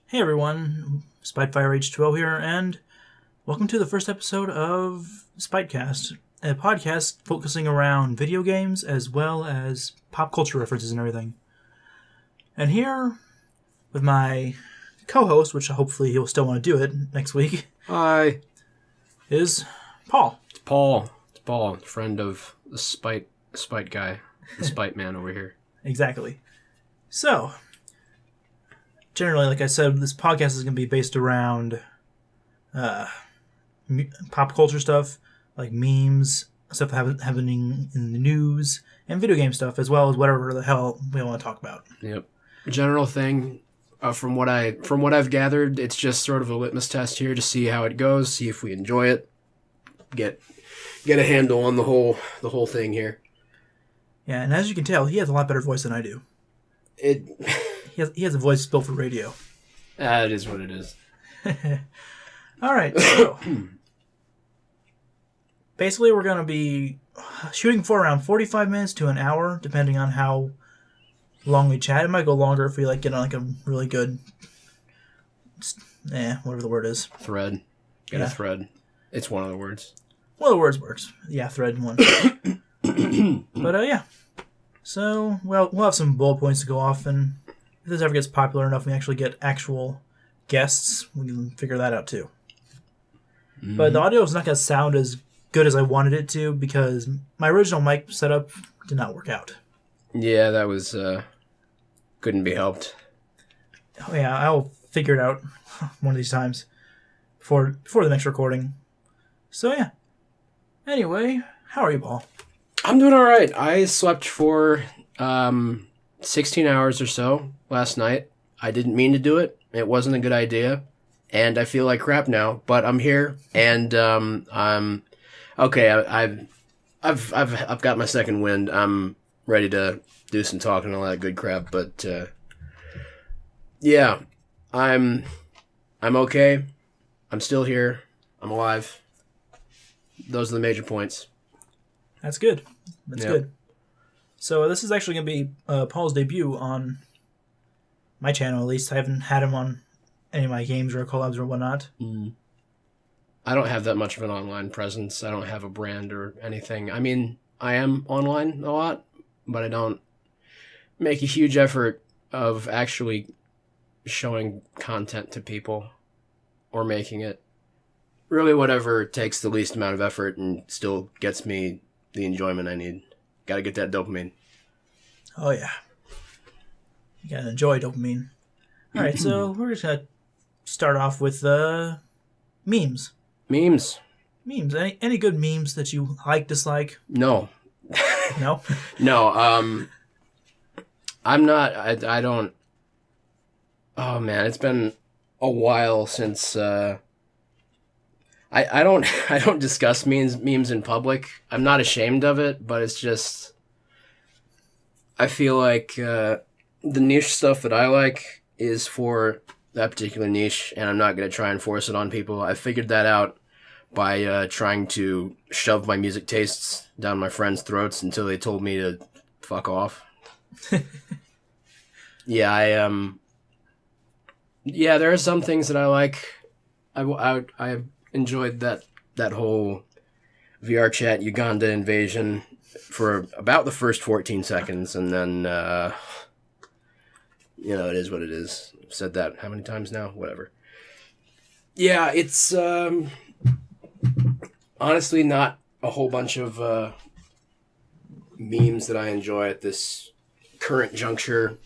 Hey everyone, Spitefire H2O here, and welcome to the first episode of Spitecast, a podcast focusing around video games as well as pop culture references and everything. And here, with my co-host, which hopefully he'll still want to do it next week. Hi. Is Paul. It's Paul. It's Paul, friend of the Spite guy, the Spite man over here. Exactly. So, generally, like I said, this podcast is going to be based around pop culture stuff, like memes, stuff happening in the news, and video game stuff, as well as whatever the hell we want to talk about. Yep. General thing, from what I've gathered, it's just sort of a litmus test here to see how it goes, see if we enjoy it, get a handle on the whole thing here. Yeah, and as you can tell, he has a lot better voice than I do. He has a voice built for radio. It is what it is. All right, so basically we're going to be shooting for around 45 minutes to an hour, depending on how long we chat. It might go longer if we get on a really good, whatever the word is. Thread. Get a thread. It's one of the words. One of the words works. Yeah, thread one. But yeah. So, well, we'll have some bullet points to go off, and if this ever gets popular enough, we actually get actual guests, we can figure that out too. Mm-hmm. But the audio is not going to sound as good as I wanted it to because my original mic setup did not work out. Yeah, that was couldn't be helped. Oh yeah, I'll figure it out one of these times before the next recording. So yeah. Anyway, how are you, Paul? I'm doing all right. I slept for 16 hours or so last night. I didn't mean to do it. It wasn't a good idea, and I feel like crap now. But I'm here, and I'm okay. I've got my second wind. I'm ready to do some talking and all that good crap. But yeah, I'm okay. I'm still here. I'm alive. Those are the major points. That's good. That's good. So this is actually going to be Paul's debut on my channel, at least. I haven't had him on any of my games or collabs or whatnot. I don't have that much of an online presence. I don't have a brand or anything. I mean, I am online a lot, but I don't make a huge effort of actually showing content to people or making it. Really, whatever takes the least amount of effort and still gets me the enjoyment I need. Gotta get that dopamine. Oh, yeah. You gotta enjoy dopamine. Alright, so we're just gonna start off with memes. Memes. Memes. Any good memes that you like, dislike? No. No? No, I'm not, I don't, oh man, it's been a while since, I don't discuss memes in public. I'm not ashamed of it, but it's just I feel like the niche stuff that I like is for that particular niche, and I'm not going to try and force it on people. I figured that out by trying to shove my music tastes down my friends' throats until they told me to fuck off. Yeah, yeah, there are some things that I like. I enjoyed that whole VR chat Uganda invasion for about the first 14 seconds, and then it is what it is. I've said that how many times now? Whatever. Yeah, it's honestly not a whole bunch of memes that I enjoy at this current juncture.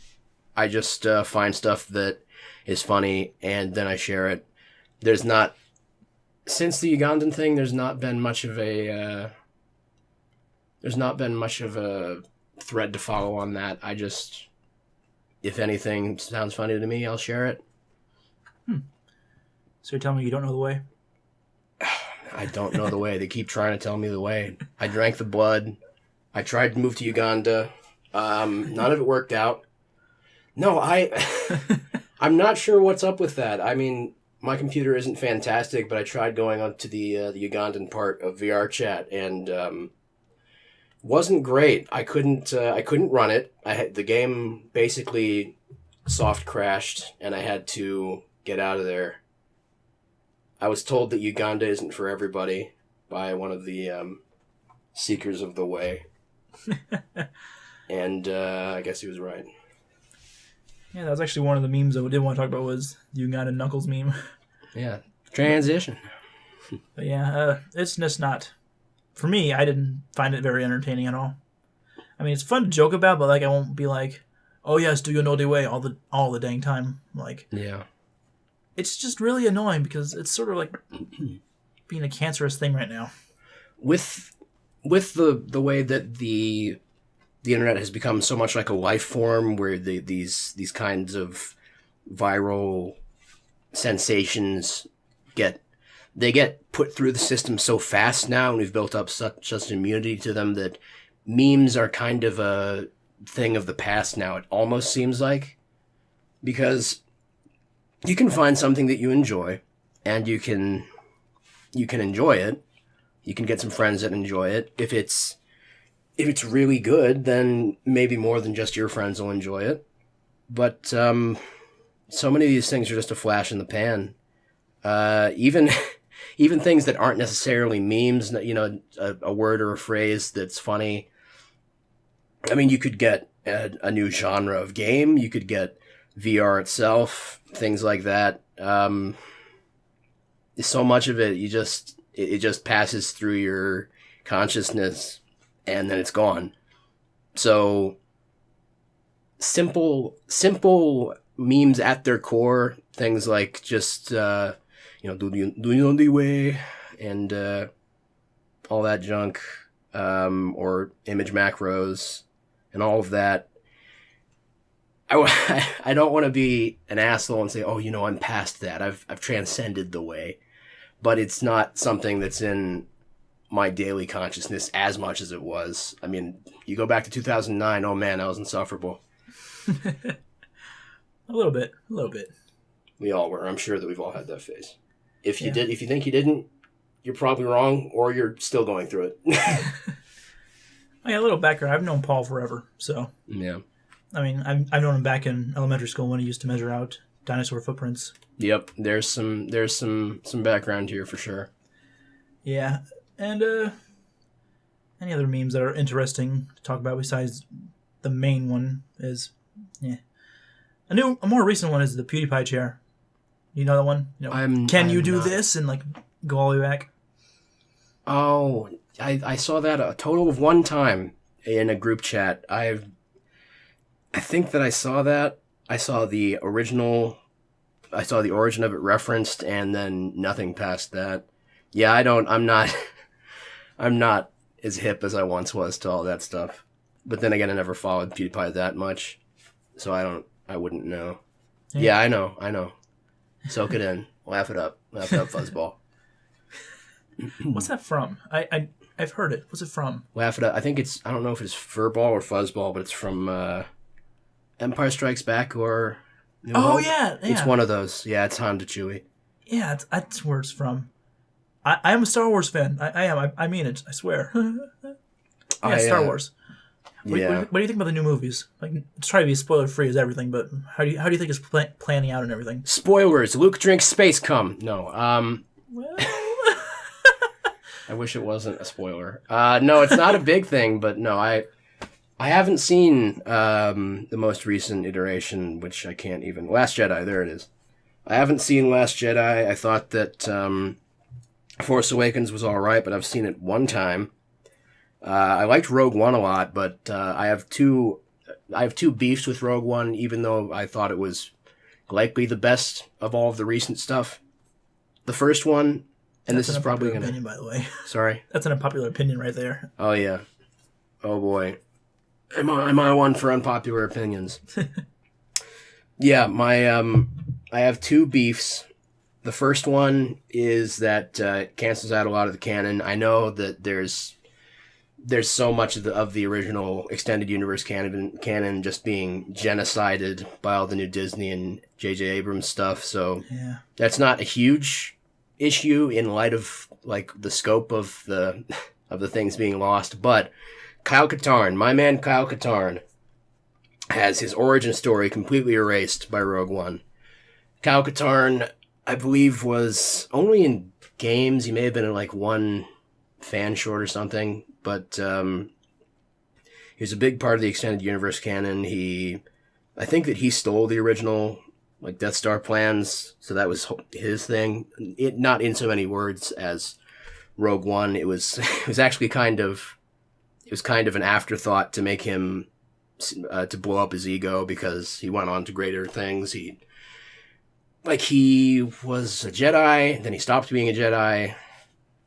I just find stuff that is funny and then I share it. There's not Since the Ugandan thing, there's not been much of a thread to follow on that. I just, if anything sounds funny to me, I'll share it. So you're telling me you don't know the way? I don't know the way. They keep trying to tell me the way. I drank the blood. I tried to move to Uganda. None of it worked out. No, I'm not sure what's up with that. I mean, my computer isn't fantastic, but I tried going on to the Ugandan part of VR chat and wasn't great. I couldn't run it. The game basically soft crashed, and I had to get out of there. I was told that Uganda isn't for everybody by one of the seekers of the way. And I guess he was right. Yeah, that was actually one of the memes I did want to talk about was the Uganda Knuckles meme. Yeah, transition. But yeah, it's just not... For me, I didn't find it very entertaining at all. I mean, it's fun to joke about, but like I won't be like, oh yes, do you know the way all the dang time. Like, yeah. It's just really annoying because it's sort of like being a cancerous thing right now. With the way that the internet has become so much like a life form, where these kinds of viral sensations get put through the system so fast now, and we've built up such an immunity to them that memes are kind of a thing of the past now. It almost seems like, because you can find something that you enjoy, and you can enjoy it. You can get some friends that enjoy it. If it's really good, then maybe more than just your friends will enjoy it. But so many of these things are just a flash in the pan. Even things that aren't necessarily memes, you know, a word or a phrase that's funny. I mean, you could get a new genre of game. You could get VR itself, things like that. So much of it, it just passes through your consciousness, and then it's gone. So simple memes at their core, things like just do you know the way, and all that junk, or image macros and all of that. I don't want to be an asshole and say, oh, you know, I'm past that. I've transcended the way. But it's not something that's in my daily consciousness as much as it was. I mean, you go back to 2009, oh man, that was insufferable. A little bit. We all were. I'm sure that we've all had that phase. If you did, if you think you didn't, you're probably wrong, or you're still going through it. Oh, yeah, a little background. I've known Paul forever, so yeah. I mean, I've known him back in elementary school when he used to measure out dinosaur footprints. Yep, there's some background here for sure. Yeah, and any other memes that are interesting to talk about besides the main one is, a more recent one is the PewDiePie chair. You know that one? You know, can you do this and like go all the way back? Oh, I saw that a total of one time in a group chat. I think that I saw that. I saw the original. I saw the origin of it referenced, and then nothing past that. Yeah, I'm not as hip as I once was to all that stuff. But then again, I never followed PewDiePie that much, so I wouldn't know. Yeah, I know. Soak it in. Laugh it up, fuzzball. What's that from? I've heard it. What's it from? Laugh it up. I don't know if it's Furball or Fuzzball, but it's from Empire Strikes Back or... Yeah. It's one of those. Yeah, it's Honda Chewie. Yeah, that's where it's from. I am a Star Wars fan. I am. I mean it. I swear. Star Wars. What do you think about the new movies? Like, let's try to be spoiler free as everything, but how do you think it's planning out and everything? Spoilers. Luke drinks space cum. No. Well... I wish it wasn't a spoiler. No, it's not a big thing, but no, I haven't seen the most recent iteration, which I can't even... Last Jedi, there it is. I haven't seen Last Jedi. I thought that Force Awakens was alright, but I've seen it one time. I liked Rogue One a lot, but I have two beefs with Rogue One, even though I thought it was likely the best of all of the recent stuff. The first one, and this is probably going to... opinion, by the way. Sorry? That's an unpopular opinion right there. Oh, yeah. Oh, boy. Am I one for unpopular opinions? Yeah, I have two beefs. The first one is that it cancels out a lot of the canon. I know that there's so much of the original extended universe canon just being genocided by all the new Disney and J.J. Abrams stuff. So that's not a huge issue in light of like the scope of the things being lost. But Kyle Katarn, my man Kyle Katarn, has his origin story completely erased by Rogue One. Kyle Katarn, I believe, was only in games. He may have been in like one fan short or something, but he was a big part of the extended universe canon. I think that he stole the original like Death Star plans, so that was his thing. Not in so many words as Rogue One. It was actually kind of an afterthought to make him to blow up his ego because he went on to greater things. He was a Jedi, then he stopped being a Jedi,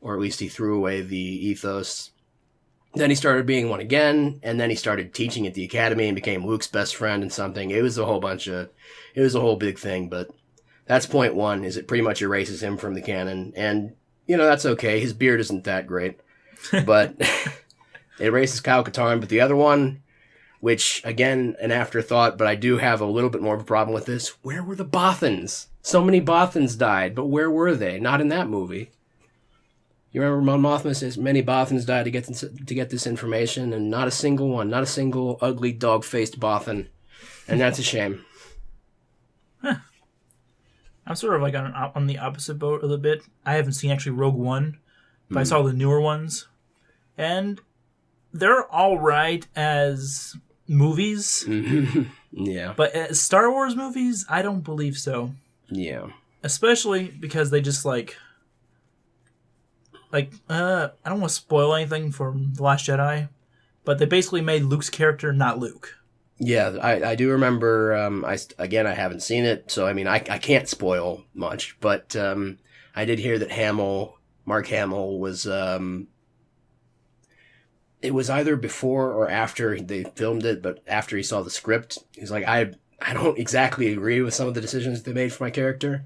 or at least he threw away the ethos. Then he started being one again, and then he started teaching at the academy and became Luke's best friend and something. It was a whole big thing, but that's point one, is it pretty much erases him from the canon. And, that's okay. His beard isn't that great, but it erases Kyle Katarn. But the other one, which, again, an afterthought, but I do have a little bit more of a problem with this. Where were the Bothans? So many Bothans died, but where were they? Not in that movie. You remember Mon Mothma says many Bothans died to get this information, and not a single one, not a single ugly dog-faced Bothan, and that's a shame. Huh. I'm sort of like on the opposite boat a little bit. I haven't seen actually Rogue One, but I saw the newer ones, and they're all right as movies. Yeah. But as Star Wars movies, I don't believe so. Yeah. Especially because they just I don't want to spoil anything from The Last Jedi, but they basically made Luke's character not Luke. Yeah, I do remember, I haven't seen it, so I mean, I can't spoil much, but I did hear that Mark Hamill was, it was either before or after they filmed it, but after he saw the script, he's like, I don't exactly agree with some of the decisions they made for my character.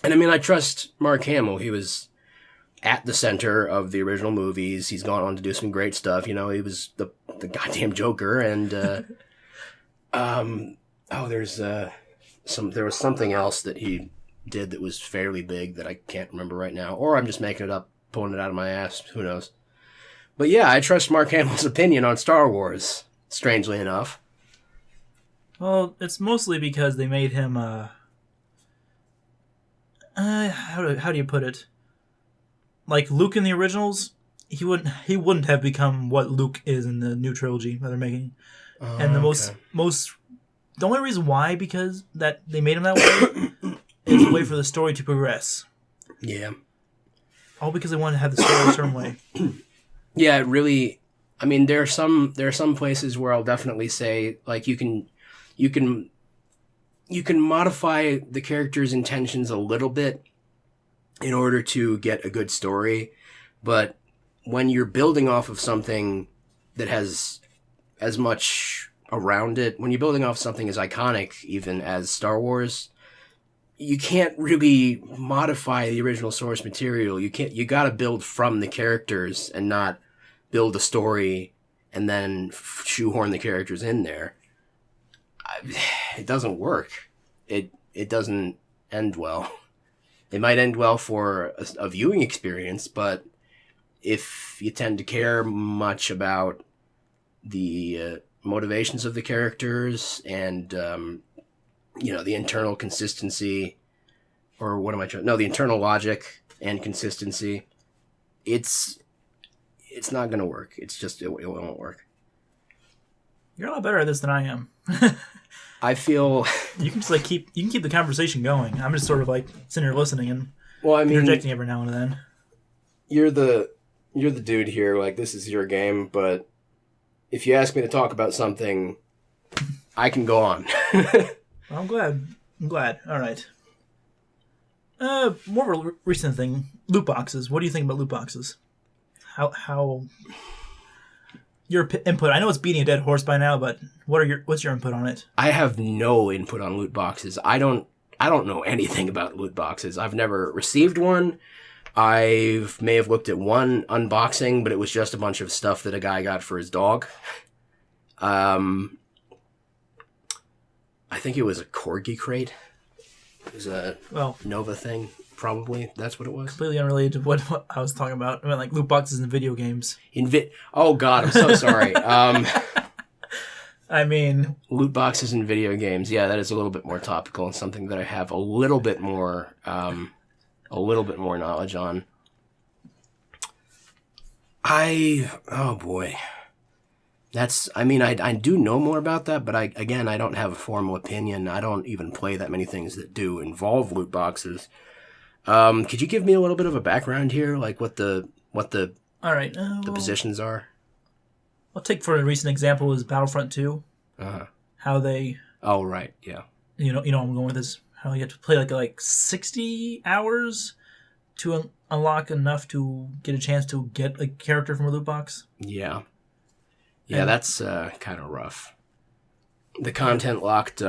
And I mean, I trust Mark Hamill. He was at the center of the original movies. He's gone on to do some great stuff. He was the goddamn Joker, and there was something else that he did that was fairly big that I can't remember right now, or I'm just making it up, pulling it out of my ass. Who knows? But yeah, I trust Mark Hamill's opinion on Star Wars. Strangely enough. Well, it's mostly because they made him how do you put it? Like Luke in the originals, he wouldn't have become what Luke is in the new trilogy that they're making. And the only reason why, because that they made him that way is a way for the story to progress. Yeah. All because they wanted to have the story a certain way. Yeah, it really. I mean, there are some places where I'll definitely say like you can modify the character's intentions a little bit in order to get a good story, but when you're building off of something that has as much around it, when you're building off something as iconic even as Star Wars, you can't really modify the original source material. You gotta build from the characters and not build a story and then shoehorn the characters in there. It doesn't work. It doesn't end well. It might end well for a viewing experience, but if you tend to care much about the motivations of the characters and the internal consistency, or what am I trying? No, the internal logic and consistency. It's not going to work. It's just it won't work. You're a lot better at this than I am. I feel you can just keep the conversation going. I'm just sort of sitting here listening and interjecting every now and then. You're the dude here. This is your game, but if you ask me to talk about something, I can go on. Well, I'm glad. All right. More of a recent thing. Loot boxes. What do you think about loot boxes? How your input? I know it's beating a dead horse by now, but what's your input on it? I have no input on loot boxes. I don't know anything about loot boxes. I've never received one. I may have looked at one unboxing, but it was just a bunch of stuff that a guy got for his dog. I think it was a corgi crate. It was a Nova thing. Probably that's what it was. Completely unrelated to what I was talking about. I meant loot boxes in video games. Oh God, I'm so sorry. I mean, Loot boxes in video games. Yeah, that is a little bit more topical and something that I have a little bit more knowledge on. Oh boy. I do know more about that, but I don't have a formal opinion. I don't even play that many things that do involve loot boxes. Could you give me a little bit of a background here, like what the all right. the positions are? I'll take for a recent example is Battlefront 2. Uh-huh. How they... Oh, right, yeah. You know what I'm going with is how you have to play like 60 hours to unlock enough to get a chance to get a character from a loot box. Yeah. Yeah, and that's kind of rough. The content locked...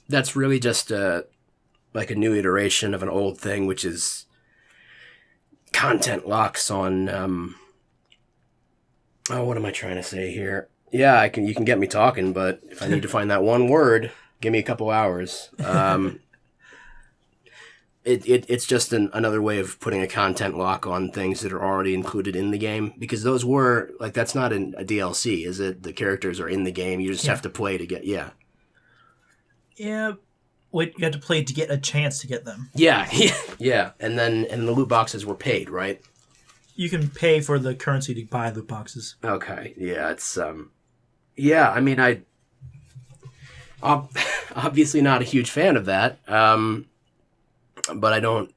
that's really just like a new iteration of an old thing, which is content locks on... what am I trying to say here? Yeah, you can get me talking, but if I need to find that one word, give me a couple hours. It's just another way of putting a content lock on things that are already included in the game, because those were, like, that's not a DLC, is it? The characters are in the game, you just have to play to get, Yeah, wait, you have to play to get a chance to get them. Yeah, and the loot boxes were paid, right? You can pay for the currency to buy loot boxes. Okay, yeah, it's, I'm obviously not a huge fan of that, but I don't,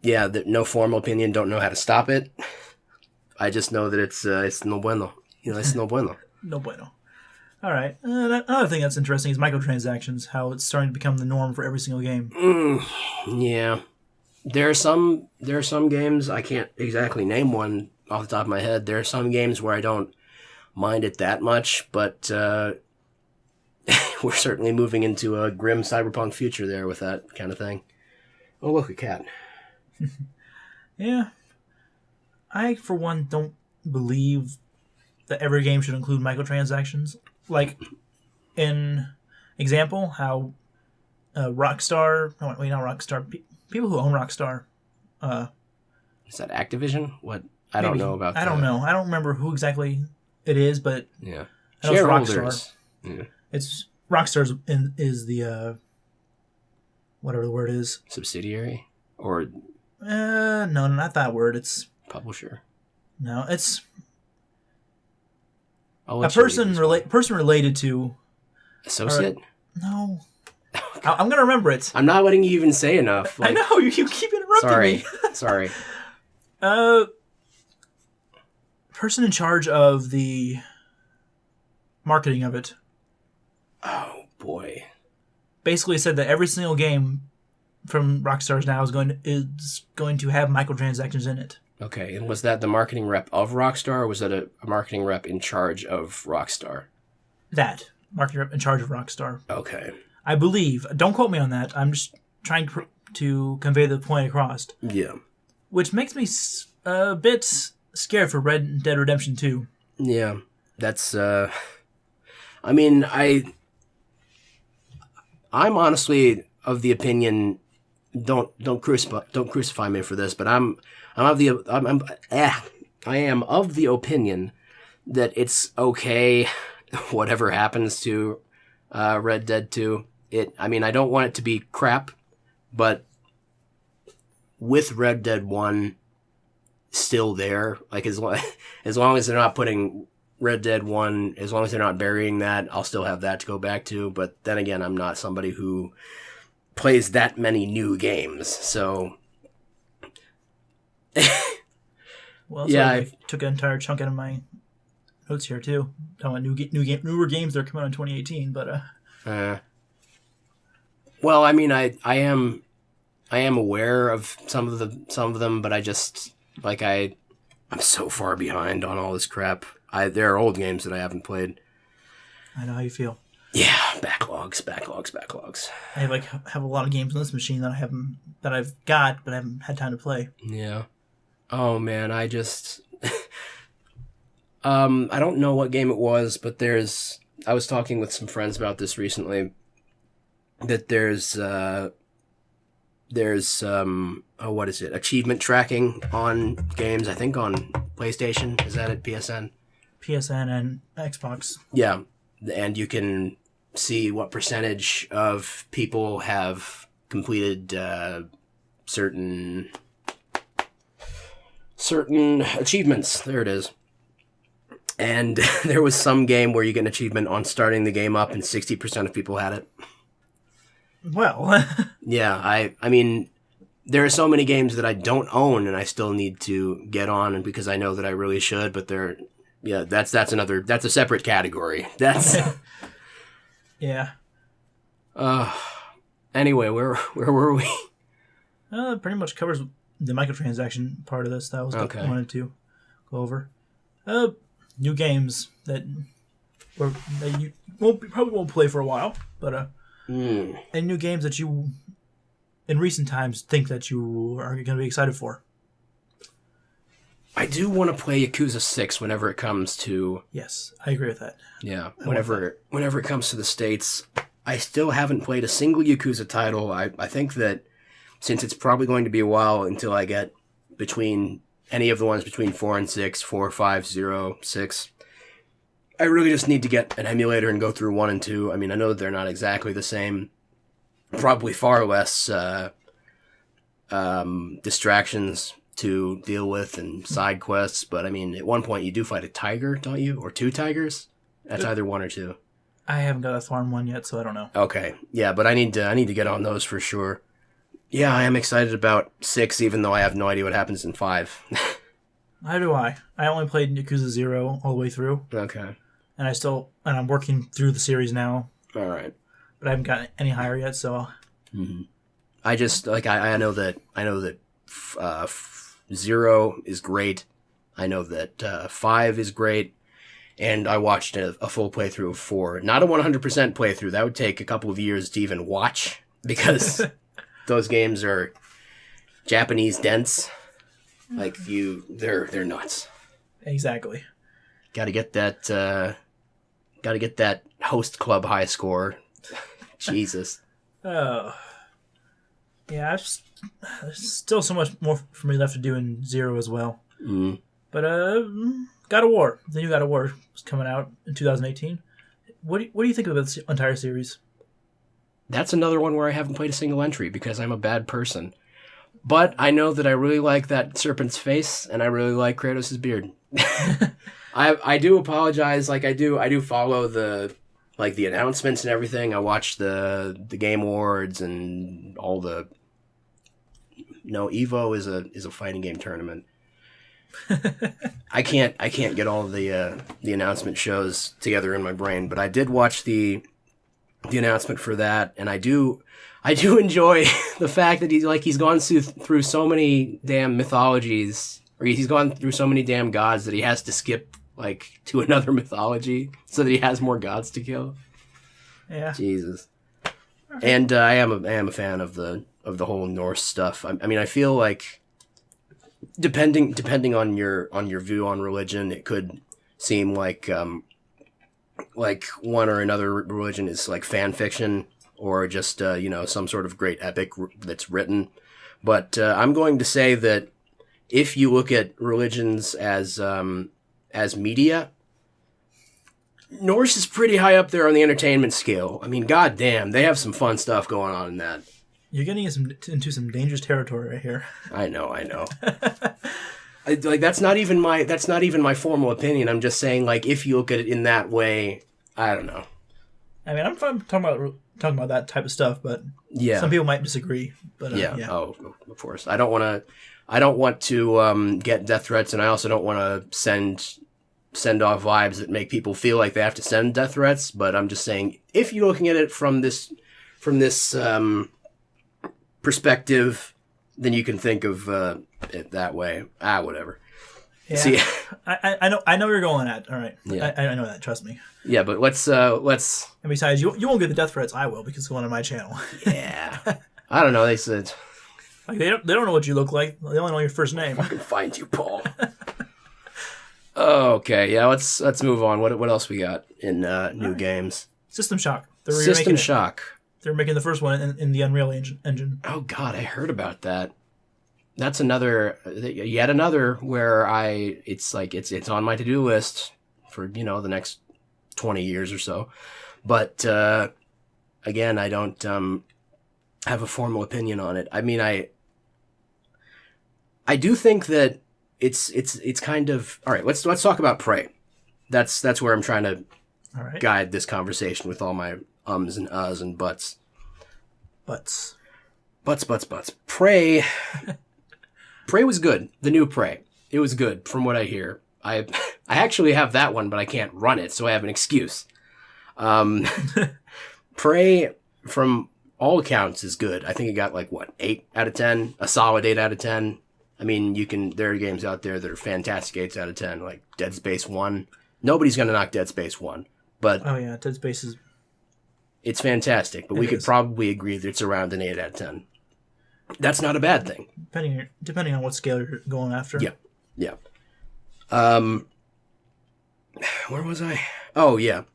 no formal opinion, don't know how to stop it. I just know that it's no bueno. It's no bueno. No bueno. All right. Another thing that's interesting is microtransactions, how it's starting to become the norm for every single game. Yeah. There are some games, I can't exactly name one off the top of my head. There are some games where I don't mind it that much, but we're certainly moving into a grim cyberpunk future there with that kind of thing. Oh, look, a cat. Yeah. I, for one, don't believe that every game should include microtransactions. Like, in example, how Rockstar... No, wait, not Rockstar. People who own Rockstar... is that Activision? What? I don't know about that. I don't know. I don't remember who exactly it is, but... Yeah. I know it's Shareholders. Rockstar. Yeah. It's... Rockstar is the... whatever the word is. Subsidiary? Or... No, not that word. It's... Publisher. No, it's... a person related to... Associate? No. I'm going to remember it. I'm not letting you even say enough. Like, I know, you keep interrupting me. Sorry. Person in charge of the marketing of it. Oh, boy. Basically said that every single game from Rockstar's now is going to have microtransactions in it. Okay, and was that the marketing rep of Rockstar, or was that a marketing rep in charge of Rockstar? That. Marketing rep in charge of Rockstar. Okay. I believe. Don't quote me on that. I'm just trying to convey the point across. Yeah. Which makes me a bit scared for Red Dead Redemption 2. Yeah. That's, I'm honestly of the opinion, don't crucify me for this, but I am of the opinion that it's okay whatever happens to Red Dead 2. I don't want it to be crap, but with Red Dead 1 still there, like as long as they're not putting Red Dead 1, as long as they're not burying that, I'll still have that to go back to. But then again, I'm not somebody who plays that many new games, so... Well, yeah, I took an entire chunk out of my notes here too. Talking about newer games that are coming out in 2018, but well, I am aware of some of them, but I just I'm so far behind on all this crap. There are old games that I haven't played. I know how you feel. Yeah, backlogs. I have a lot of games on this machine that I've got, but I haven't had time to play. Yeah. Oh man, I just I don't know what game it was, but I was talking with some friends about this recently, that there's what is it? Achievement tracking on games, I think on PlayStation. Is that at PSN? PSN and Xbox. Yeah, and you can see what percentage of people have completed certain achievements. There it is. And there was some game where you get an achievement on starting the game up, and 60% of people had it. Well, yeah, I mean, there are so many games that I don't own, and I still need to get on, and because I know that I really should. But that's a separate category. That's yeah. Anyway, where were we? It pretty much covers the microtransaction part of this. That was what I wanted to go over. New games that you probably won't play for a while, but and new games that you, in recent times, think that you are going to be excited for. I do want to play Yakuza 6 whenever it comes to... Yes, I agree with that. Yeah, whenever it comes to the States. I still haven't played a single Yakuza title. I think that since it's probably going to be a while until I get between any of the ones between 4 and 6, 4, 5, 0, 6, I really just need to get an emulator and go through 1 and 2. I mean, I know they're not exactly the same. Probably far less distractions to deal with and side quests, but I mean, at one point you do fight a tiger, don't you? Or 2 tigers? That's either 1 or 2. I haven't got a Thorn one yet, so I don't know. Okay, yeah, but I need to get on those for sure. Yeah, I am excited about 6, even though I have no idea what happens in 5. How do I? I only played Yakuza 0 all the way through. Okay. And I'm working through the series now. All right. But I haven't gotten any higher yet, so... Mm-hmm. I just, I know that 0 is great. I know that 5 is great. And I watched a full playthrough of 4. Not a 100% playthrough. That would take a couple of years to even watch, because those games are Japanese dense. Like, they're nuts. Exactly. Gotta get that host club high score. Jesus. Oh. Yeah, there's still so much more for me left to do in 0 as well. Mm. But, God of War. The new God of War is coming out in 2018. What do you think of this entire series? That's another one where I haven't played a single entry because I'm a bad person. But I know that I really like that serpent's face, and I really like Kratos' beard. I do apologize. Like, I do follow the announcements and everything. I watch the Game Awards and all the... No, EVO is a fighting game tournament. I can't get all the announcement shows together in my brain, but I did watch the announcement for that, and I do enjoy the fact that he's gone through so many damn mythologies, or he's gone through so many damn gods that he has to skip to another mythology so that he has more gods to kill. Yeah. Jesus. And I am a fan of the whole Norse stuff. I mean, I feel like depending on your view on religion, it could seem like one or another religion is like fan fiction or just some sort of great epic that's written. But I'm going to say that if you look at religions as media, Norse is pretty high up there on the entertainment scale. I mean, goddamn, they have some fun stuff going on in that. You're getting into some dangerous territory right here. I know. That's not even my formal opinion. I'm just saying, if you look at it in that way, I don't know. I mean, I'm fine talking about that type of stuff, but yeah, some people might disagree. But yeah. Oh, of course. I don't want to get death threats, and I also don't want to send off vibes that make people feel like they have to send death threats. But I'm just saying, if you're looking at it from this perspective, then you can think of it that way. Whatever. Yeah. See, I know where you're going at. All right. Yeah. I know that. Trust me. Yeah, but let's. And besides, you won't get the death threats. I will, because it's going on my channel. Yeah. I don't know. They said they don't know what you look like. They only know your first name. I can find you, Paul. Okay. Yeah. Let's move on. What else we got in new games? System Shock. System Shock. They're making the first one in the Unreal Engine. Oh God, I heard about that. That's yet another where it's on my to-do list for, the next 20 years or so. But again, I don't have a formal opinion on it. I mean, I do think that it's kind of all right. Let's talk about Prey. That's where I'm trying to guide this conversation with all my ums and uhs and buts. Butts. Prey was good. The new Prey. It was good from what I hear. I actually have that one, but I can't run it, so I have an excuse. Prey, from all accounts, is good. I think it got 8 out of 10, a solid 8 out of 10. I mean, there are games out there that are fantastic 8s out of 10, like Dead Space 1. Nobody's going to knock Dead Space 1, but oh yeah, Dead Space is... It's fantastic, but we could probably agree that it's around an 8 out of 10. That's not a bad thing. Depending on what scale you're going after. Yeah. Where was I? Oh, yeah.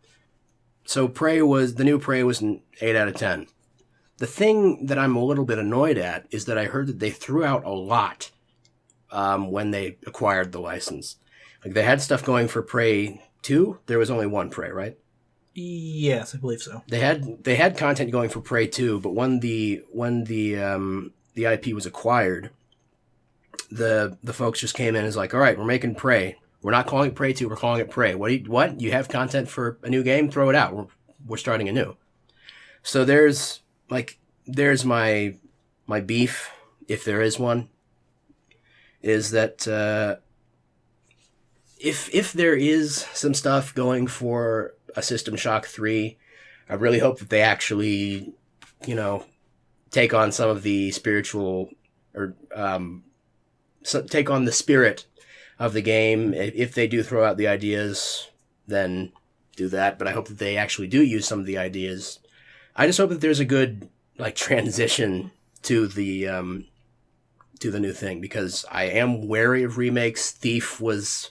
So the new Prey was an 8 out of 10. The thing that I'm a little bit annoyed at is that I heard that they threw out a lot when they acquired the license. Like, they had stuff going for Prey 2. There was only one Prey, right? Yes, I believe so. They had content going for Prey 2, but when the IP was acquired, the folks just came in and was like, all right, we're making Prey. We're not calling it Prey 2, we're calling it Prey. What? You have content for a new game? Throw it out. We're starting anew. So there's my beef, if there is one, is that if there is some stuff going for a System Shock 3, I really hope that they actually, take on some of the spiritual, or take on the spirit of the game. If they do throw out the ideas, then do that. But I hope that they actually do use some of the ideas. I just hope that there's a good transition to the new thing, because I am wary of remakes. Thief was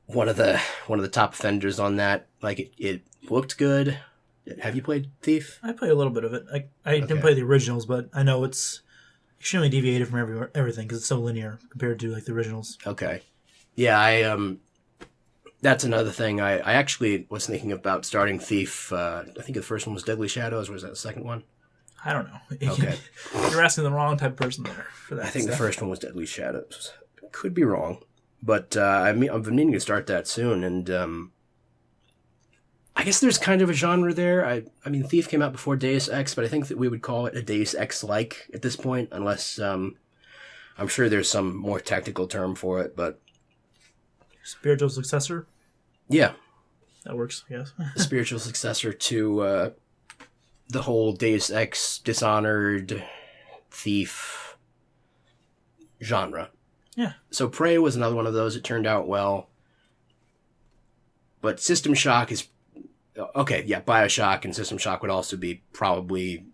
one of the top offenders on that. It looked good. Have you played Thief? I played a little bit of it. I didn't play the originals, but I know it's extremely deviated from everything because it's so linear compared to the originals. Okay. Yeah, that's another thing. I actually was thinking about starting Thief. I think the first one was Deadly Shadows, or was that the second one? I don't know. Okay. You're asking the wrong type of person there for that. I think the first one was Deadly Shadows. Could be wrong. But I've been meaning to start that soon, and I guess there's kind of a genre there. I mean, Thief came out before Deus Ex, but I think that we would call it a Deus Ex-like at this point, unless I'm sure there's some more technical term for it, but... Spiritual successor? Yeah. That works, I guess. Spiritual successor to the whole Deus Ex, Dishonored, Thief genre. Yeah. So Prey was another one of those. It turned out well. But System Shock is... Okay, yeah, Bioshock and System Shock would also be probably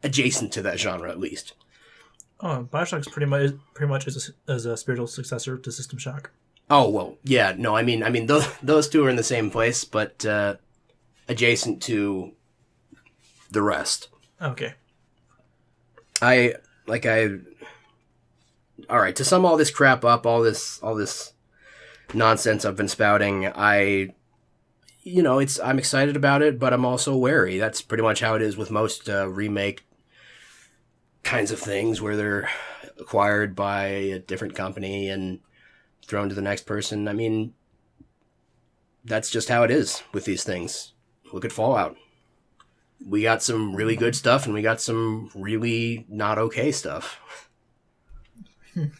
adjacent to that genre, at least. Oh, Bioshock's pretty much as a spiritual successor to System Shock. Oh, well, yeah, no, I mean, those two are in the same place, but adjacent to the rest. Okay. All right, to sum all this crap up, all this nonsense I've been spouting, I'm excited about it, but I'm also wary. That's pretty much how it is with most remake kinds of things, where they're acquired by a different company and thrown to the next person. I mean, that's just how it is with these things. Look at Fallout. We got some really good stuff, and we got some really not okay stuff.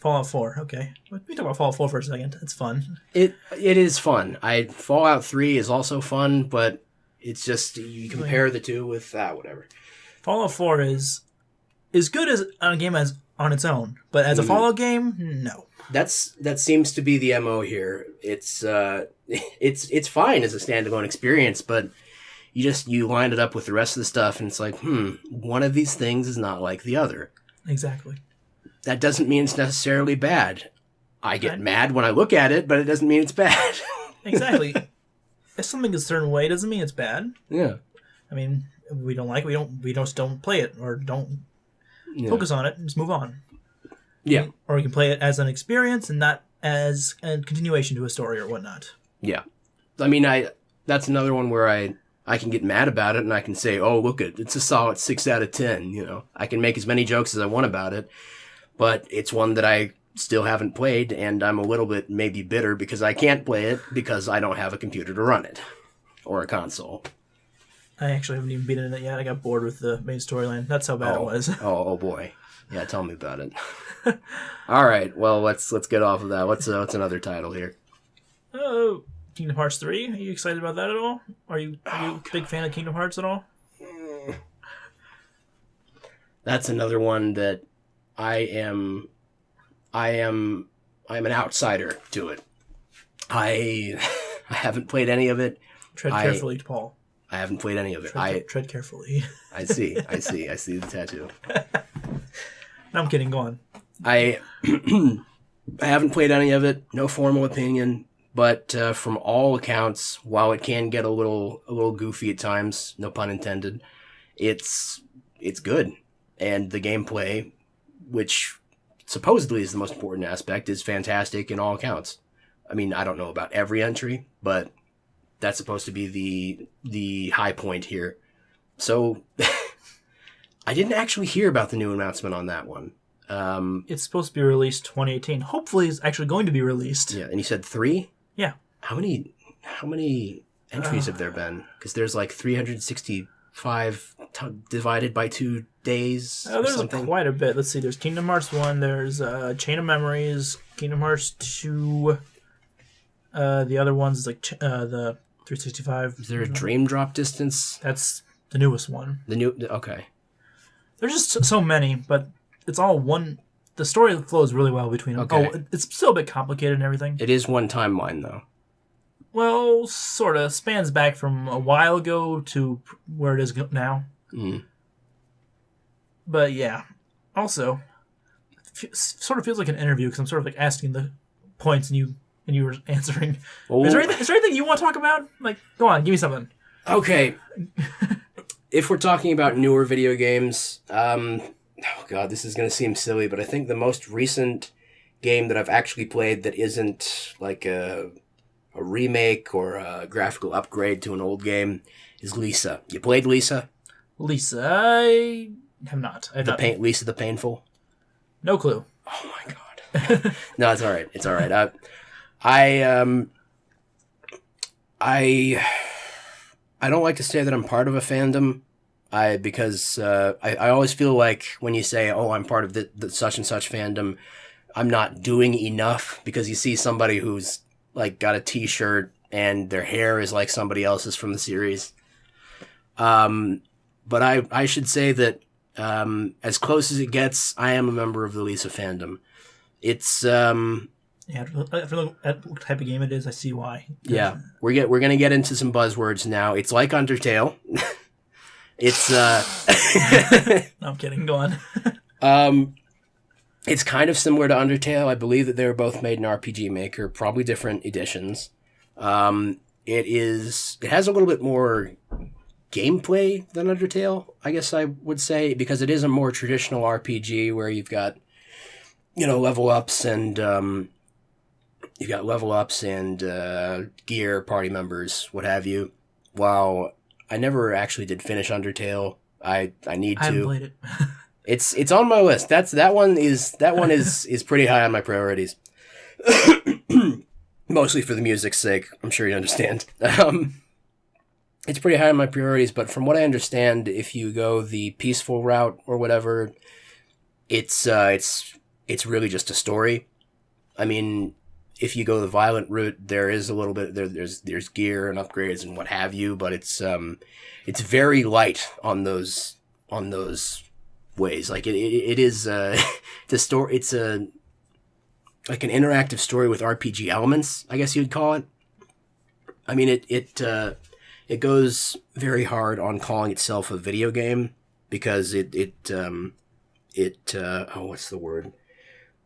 Fallout 4, okay. We can talk about Fallout 4 for a second. It's fun. It is fun. Fallout 3 is also fun, but it's just, you compare the two with whatever. Fallout 4 is good as a game as on its own, but as a Fallout game, no. That seems to be the MO here. It's fine as a standalone experience, but you line it up with the rest of the stuff, and it's like, one of these things is not like the other. Exactly. That doesn't mean it's necessarily bad. I get mad when I look at it, but it doesn't mean it's bad. Exactly. If something is a certain way, doesn't mean it's bad. Yeah. I mean, if we don't like it, we just don't play it, or don't focus on it, and just move on. Yeah. Or we can play it as an experience and not as a continuation to a story or whatnot. Yeah. I mean, that's another one where I can get mad about it and I can say, oh, look, it's a solid 6 out of 10. You know, I can make as many jokes as I want about it, but it's one that I still haven't played, and I'm a little bit maybe bitter because I can't play it because I don't have a computer to run it or a console. I actually haven't even beaten it yet. I got bored with the main storyline. That's how bad it was. oh boy. Yeah, tell me about it. All right, well, let's get off of that. What's another title here? Oh, Kingdom Hearts 3. Are you excited about that at all? Are you a big fan of Kingdom Hearts at all? That's another one that I'm an outsider to it. I haven't played any of it. Tread carefully, Paul. I haven't played any of it. Tread carefully. I see the tattoo. No, I'm kidding. Go on. I haven't played any of it. No formal opinion, but from all accounts, while it can get a little goofy at times, no pun intended, it's good, and the gameplay, which supposedly is the most important aspect, is fantastic in all accounts. I mean, I don't know about every entry, but that's supposed to be the high point here. So I didn't actually hear about the new announcement on that one. It's supposed to be released 2018. Hopefully, it's actually going to be released. Yeah, and you said 3? Yeah. How many entries have there been? Because there's like 365 divided by 2 days. There's something. Quite a bit. Let's see. There's Kingdom Hearts 1. There's Chain of Memories. Kingdom Hearts 2. The other ones is like the 365. Is there a Dream Drop Distance? That's the newest one. Okay. There's just so many, but it's all one. The story flows really well between them. Okay. Oh, it's still a bit complicated and everything. It is one timeline, though. Well, sort of. Spans back from a while ago to where it is now. Mm. But yeah. Also, it sort of feels like an interview because I'm sort of like asking the points and you were answering. Oh. Is there anything you want to talk about? Like, go on, give me something. Okay. If we're talking about newer video games, oh god, this is going to seem silly, but I think the most recent game that I've actually played that isn't like a remake or a graphical upgrade to an old game is Lisa. You played Lisa? Lisa, I have not. Lisa the Painful? No clue. Oh my god. No, it's all right. It's all right. I don't like to say that I'm part of a fandom. Because I always feel like when you say, oh, I'm part of the such and such fandom, I'm not doing enough, because you see somebody who's like got a t-shirt and their hair is like somebody else's from the series. But I should say that as close as it gets, I am a member of the Lisa fandom. It's yeah, if you look at what type of game it is, I see why. Yeah, we're gonna get into some buzzwords now. It's like Undertale. It's No, I'm kidding. Go on. It's kind of similar to Undertale. I believe that they were both made in RPG Maker, probably different editions. It has a little bit more gameplay than Undertale, I guess I would say, because it is a more traditional RPG where you've got, level ups and gear, party members, what have you. While I never actually did finish Undertale, I need to. I haven't played it. It's on my list. That one is pretty high on my priorities. Mostly for the music's sake, I'm sure you understand. It's pretty high on my priorities, but from what I understand, if you go the peaceful route or whatever, it's really just a story. I mean, if you go the violent route, there is a little bit there's gear and upgrades and what have you, but it's very light on those ways. Like it is the story. It's like an interactive story with RPG elements, I guess you'd call it. I mean, it goes very hard on calling itself a video game because what's the word?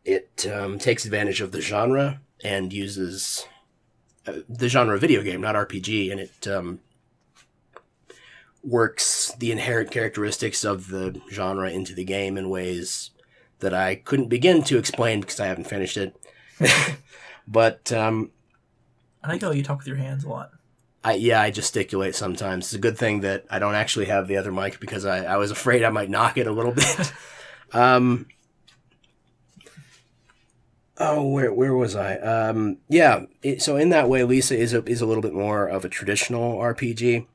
It takes advantage of the genre and uses the genre video game, not RPG, and it works the inherent characteristics of the genre into the game in ways that I couldn't begin to explain because I haven't finished it. But I like how you talk with your hands a lot. I gesticulate sometimes. It's a good thing that I don't actually have the other mic because I was afraid I might knock it a little bit. Where was I? So in that way, Lisa is a little bit more of a traditional RPG,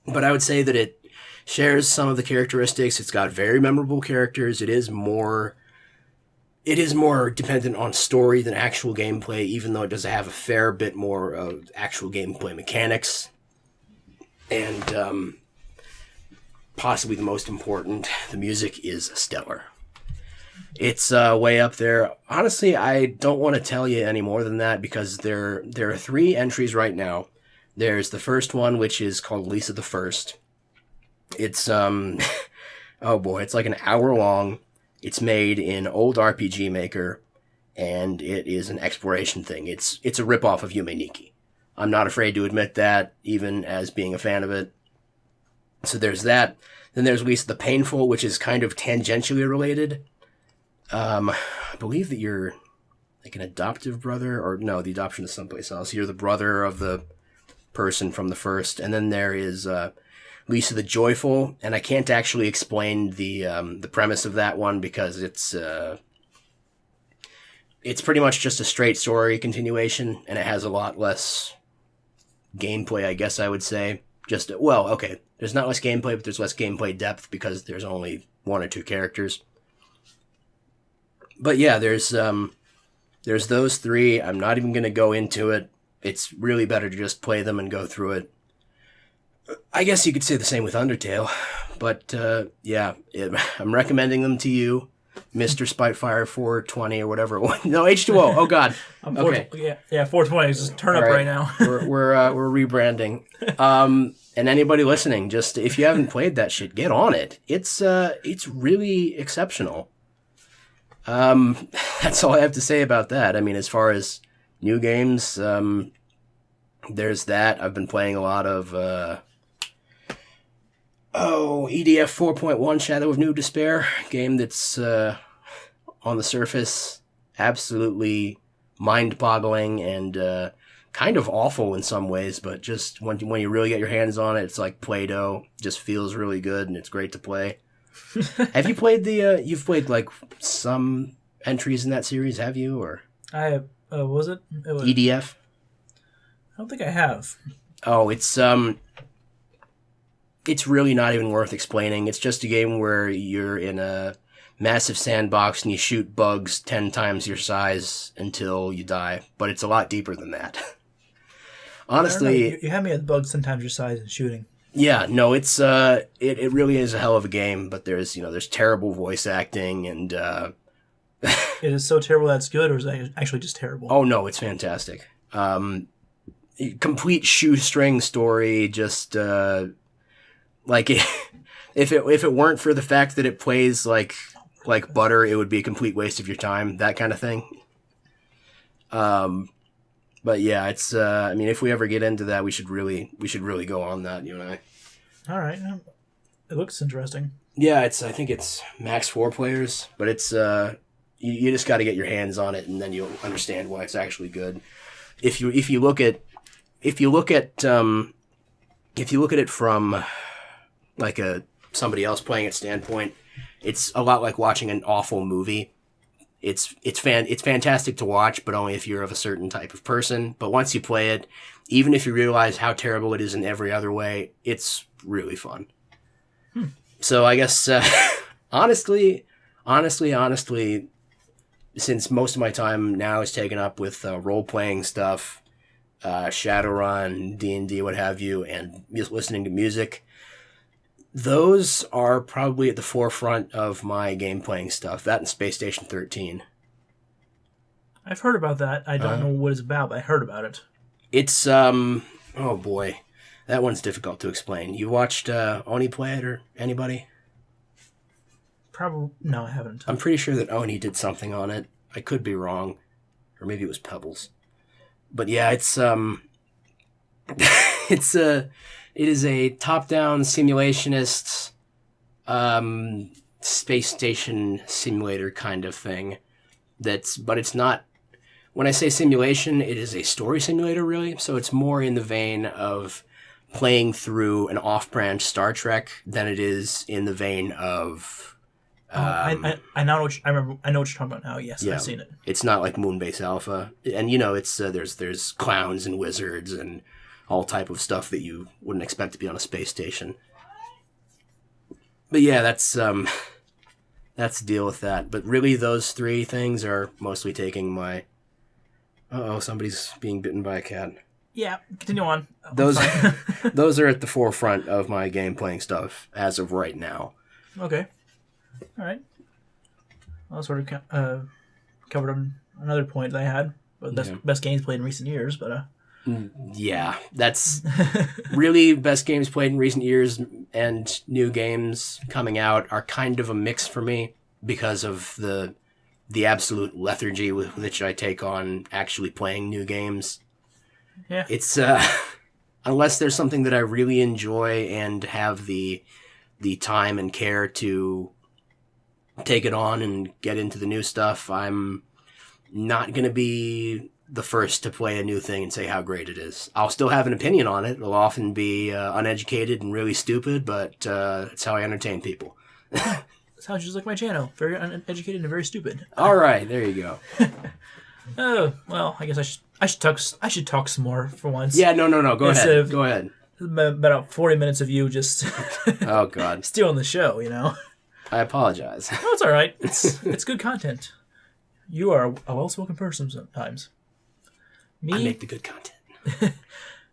but I would say that it shares some of the characteristics. It's got very memorable characters. It is more dependent on story than actual gameplay, even though it does have a fair bit more of actual gameplay mechanics. And possibly the most important, the music is stellar. It's way up there. Honestly, I don't want to tell you any more than that because there are 3 entries right now. There's the first one, which is called Lisa the First. It's, oh boy, it's like an hour long. It's made in old RPG Maker, and it is an exploration thing. It's a ripoff of Yume Nikki. I'm not afraid to admit that, even as being a fan of it. So there's that. Then there's Lisa the Painful, which is kind of tangentially related. I believe that you're like an adoptive brother, or no, the adoption is someplace else. You're the brother of the person from the first. And then there is Lisa the Joyful, and I can't actually explain the premise of that one because it's pretty much just a straight story continuation, and it has a lot less gameplay, I guess I would say. There's not less gameplay, but there's less gameplay depth because there's only 1 or 2 characters. But yeah, there's those 3. I'm not even going to go into it. It's really better to just play them and go through it. I guess you could say the same with Undertale, but I'm recommending them to you, Mr. Spitefire 420 or whatever it was. No, H2O. Oh God. Okay. Yeah, 420. Just turn up right now. we're rebranding. And anybody listening, just if you haven't played that shit, get on it. It's really exceptional. That's all I have to say about that. I mean, as far as new games, there's that. I've been playing a lot of EDF 4.1 Shadow of New Despair, game that's on the surface absolutely mind-boggling and kind of awful in some ways, but just when you really get your hands on it, it's like Play-Doh. Just feels really good and it's great to play. Have you played you've played like some entries in that series, have you? Or I was it? It was EDF? I don't think I have. Oh, it's really not even worth explaining. It's just a game where you're in a massive sandbox and you shoot bugs 10 times your size until you die. But it's a lot deeper than that. Honestly, you had me at bugs 10 times your size and shooting. Yeah, no, it's it really is a hell of a game. But there's terrible voice acting and it is so terrible that's good, or is it actually just terrible? Oh no, it's fantastic. Complete shoestring story. Just like if it weren't for the fact that it plays like butter, it would be a complete waste of your time. That kind of thing. But yeah, it's. I mean, if we ever get into that, we should really go on that. You and I. All right, it looks interesting. Yeah, I think it's max 4 players, but it's. You just got to get your hands on it, and then you'll understand why it's actually good. If you look at it from like somebody else playing it standpoint, it's a lot like watching an awful movie. It's fantastic to watch, but only if you're of a certain type of person. But once you play it, even if you realize how terrible it is in every other way, it's really fun. So I guess honestly, since most of my time now is taken up with role-playing stuff, Shadowrun, D&D, what have you, and listening to music, those are probably at the forefront of my game-playing stuff. That and Space Station 13. I've heard about that. I don't know what it's about, but I heard about it. It's, oh boy. That one's difficult to explain. You watched Oni play it, or anybody? Probably. No, I haven't. I'm pretty sure that Oni did something on it. I could be wrong. Or maybe it was Pebbles. But yeah, it's it is a top-down simulationist space station simulator kind of thing. But it's not when I say simulation, it is a story simulator, really. So it's more in the vein of playing through an off-brand Star Trek than it is in the vein of. I now know. I remember. I know what you're talking about now. Yes, Yeah. I've seen it. It's not like Moonbase Alpha, and it's there's clowns and wizards and all type of stuff that you wouldn't expect to be on a space station. But yeah, that's the deal with that. But really, those three things are mostly taking my. Somebody's being bitten by a cat. Yeah, continue on. Those those are at the forefront of my game playing stuff as of right now. Okay. All right. I'll sort of covered on another point that I had. But best games played in recent years, but Yeah, that's really best games played in recent years, and new games coming out are kind of a mix for me because of the absolute lethargy with which I take on actually playing new games. Yeah. It's unless there's something that I really enjoy and have the time and care to take it on and get into the new stuff, I'm not going to be the first to play a new thing and say how great it is. I'll still have an opinion on it. It'll often be uneducated and really stupid, but it's how I entertain people. Sounds just like my channel. Very uneducated and very stupid. All right, there you go. Oh, well, I guess I should talk some more for once. Yeah, no. Go ahead. Go ahead. About 40 minutes of you just Oh God, stealing the show, you know. I apologize. No, it's all right. It's good content. You are a well-spoken person sometimes. Me, I make the good content.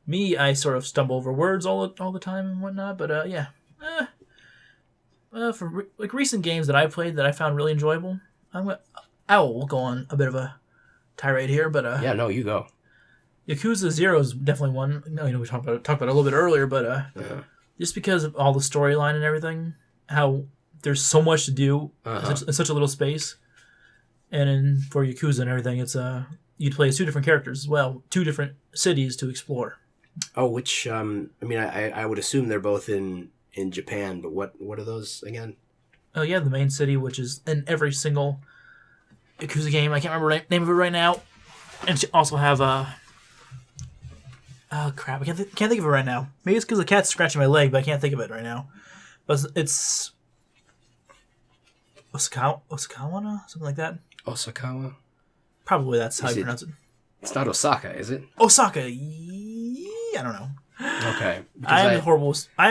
Me, I sort of stumble over words all the time and whatnot. But yeah, for like recent games that I played that I found really enjoyable, I will go on a bit of a tirade here. But Yeah, no, you go. Yakuza 0 is definitely one. No, we talked about it a little bit earlier, but just because of all the storyline and everything, how there's so much to do in such a little space, and for Yakuza and everything, it's you'd play as two different characters as well, two different cities to explore. Oh, which I mean, I would assume they're both in Japan, but what are those again? Oh yeah, the main city, which is in every single Yakuza game. I can't remember the name of it right now, and you also have oh crap, I can't think of it right now. Maybe it's because the cat's scratching my leg, but I can't think of it right now. But it's Osakawa, something like that. Osakawa? Probably that's how you pronounce it. It's not Osaka, is it? Osaka. I don't know. Okay. I am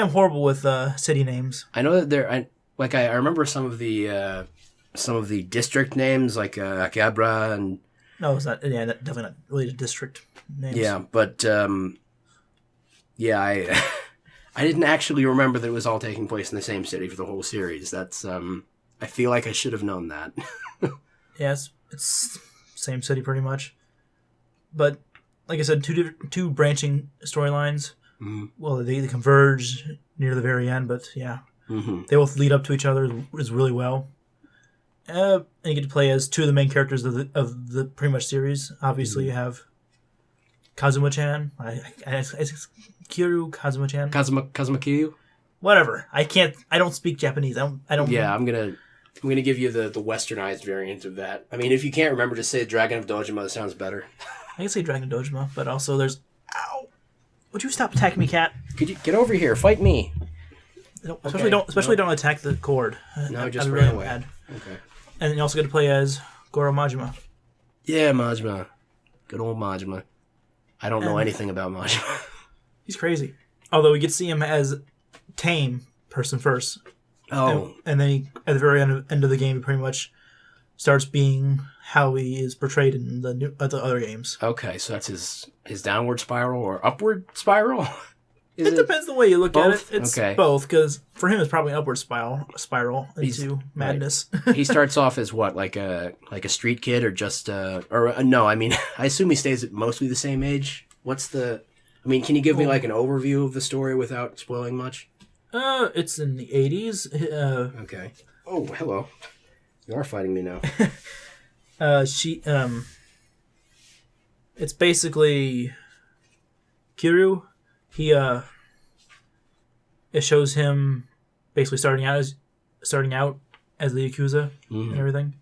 horrible with city names. I know that I remember some of the district names like Akihabara and. No, it's not. Yeah, definitely not related to district names. Yeah, but I didn't actually remember that it was all taking place in the same city for the whole series. That's I feel like I should have known that. Yeah, it's same city pretty much, but like I said, two branching storylines. Mm-hmm. Well, they converge near the very end, but yeah, they both lead up to each other really well. And you get to play as two of the main characters of the pretty much series. Obviously, you have Kazuma-chan. Kiryu Kazuma-chan. Kazuma Kiryu? Whatever. I don't speak Japanese. I don't. Yeah, I'm gonna give you the westernized variant of that. I mean, if you can't remember, just say Dragon of Dojima. That sounds better. I can say Dragon Dojima, but also there's. Ow! Would you stop attacking me, cat? Could you get over here? Fight me. Especially don't attack the cord. No, just run away. Bad. Okay. And you also get to play as Goro Majima. Yeah, Majima. Good old Majima. I don't know anything about Majima. He's crazy. Although we get to see him as tame person first. Oh. And then at the very end of the game, he pretty much starts being how he is portrayed in the other games. Okay, so that's his downward spiral or upward spiral? It depends the way you look both? at it. It's okay. both, because for him it's probably an upward spiral into madness. Right. He starts off as what, like a street kid, or just no? I mean, I assume he stays at mostly the same age. I mean, can you give me like an overview of the story without spoiling much? It's in the 80s. Okay. Oh, hello. You are fighting me now. It's basically Kiryu. It shows him basically starting out as the Yakuza and everything,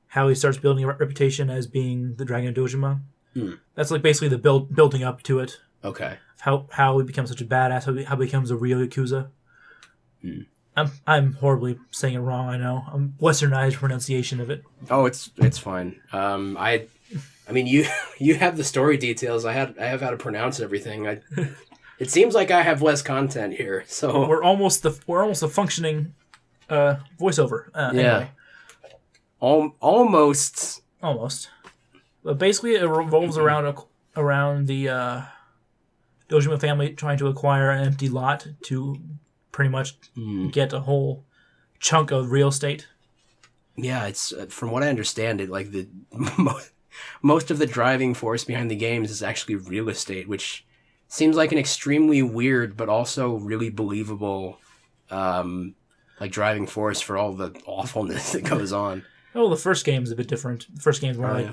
how he starts building a reputation as being the Dragon of Dojima. Mm. That's like basically the building up to it. Okay. How he becomes such a badass, how he becomes a real Yakuza. Mm. I'm horribly saying it wrong, I know. I'm westernized pronunciation of it. Oh, it's fine. I mean, you have the story details. I have how to pronounce everything. It seems like I have less content here, so we're almost a functioning voiceover. Anyway. Almost. But basically, it revolves around the Dojima family trying to acquire an empty lot to pretty much get a whole chunk of real estate. Yeah, it's from what I understand, it like the most of the driving force behind the games is actually real estate, which seems like an extremely weird but also really believable like driving force for all the awfulness that goes on. Oh, the first game is a bit different. The first game is more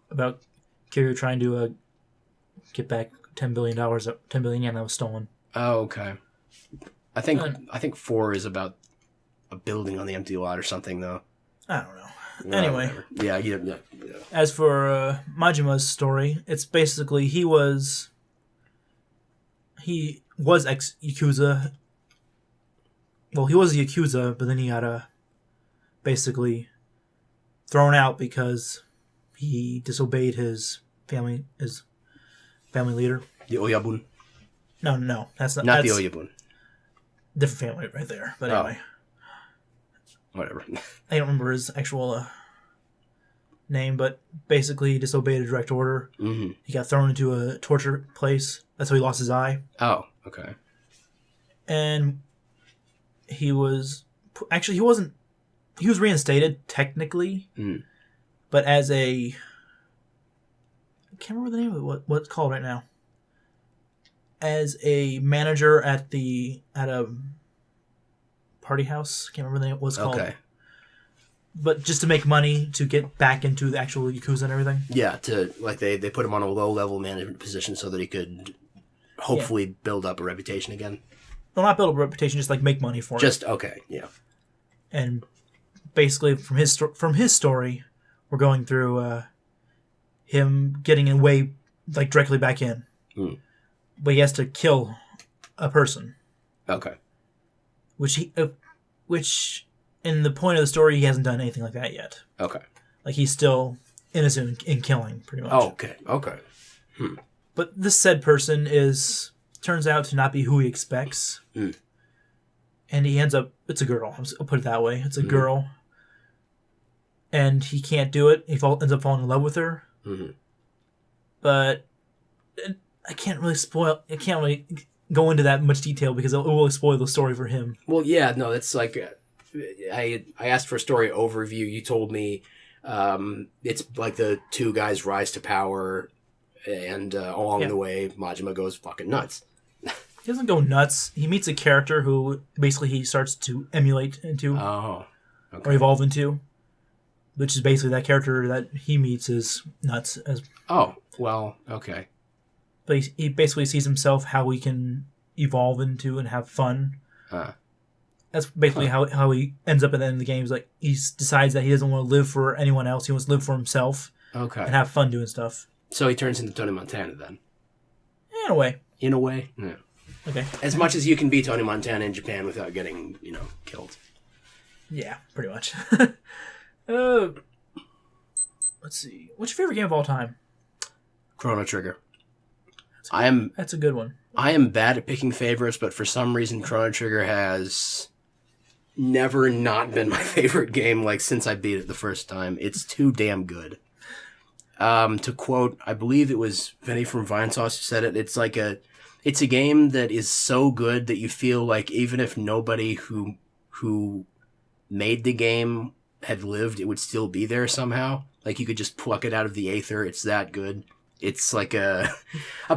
about Kiryu trying to get back $10 billion yen that was stolen. Oh, okay. I think 4 is about a building on the empty lot or something, though. I don't know. Anyway. Yeah. As for Majima's story, it's basically he was ex-Yakuza. Well, he was a Yakuza, but then he got basically thrown out because he disobeyed his family leader. The Oyabun? No. That's not the Oyabun. Different family right there. But anyway. Whatever. I don't remember his actual name, but basically he disobeyed a direct order. Mm-hmm. He got thrown into a torture place. That's how he lost his eye. Oh, okay. And he was reinstated technically, but as I can't remember the name of what it's called right now. As a manager at a party house, can't remember the name. What it's called. Okay. But just to make money to get back into the actual Yakuza and everything. Yeah, they put him on a low level management position so that he could hopefully build up a reputation again. Well, not build up a reputation, just like make money for it. Okay, yeah. And basically, from his story, we're going through him getting away, like directly back in, but he has to kill a person. Okay. Which in the point of the story, he hasn't done anything like that yet. Okay. Like he's still innocent in killing, pretty much. Oh, okay. But this said person turns out to not be who he expects. And he ends up, it's a girl, I'll put it that way. It's a girl. And he can't do it. He ends up falling in love with her. But I can't really go into that much detail because it will spoil the story for him. Well, yeah, no, that's like, I asked for a story overview. You told me it's like the two guys rise to power, and along the way, Majima goes fucking nuts. He doesn't go nuts. He meets a character who basically he starts to emulate into. Oh, okay. Or evolve into. Which is basically that character that he meets is nuts. Oh, well, okay. But he basically sees himself how he can evolve into and have fun. That's basically how he ends up at the end of the game. He's like, he decides that he doesn't want to live for anyone else. He wants to live for himself. Okay. And have fun doing stuff. So he turns into Tony Montana then? In a way. In a way? Yeah. Okay. As much as you can be Tony Montana in Japan without getting, killed. Yeah, pretty much. Let's see. What's your favorite game of all time? Chrono Trigger. That's a good one. I am bad at picking favorites, but for some reason Chrono Trigger has never not been my favorite game, like, since I beat it the first time. It's too damn good. To quote, I believe it was Vinny from Vinesauce who said it, it's a game that is so good that you feel like even if nobody who made the game had lived, it would still be there somehow. Like, you could just pluck it out of the aether. It's that good. It's like a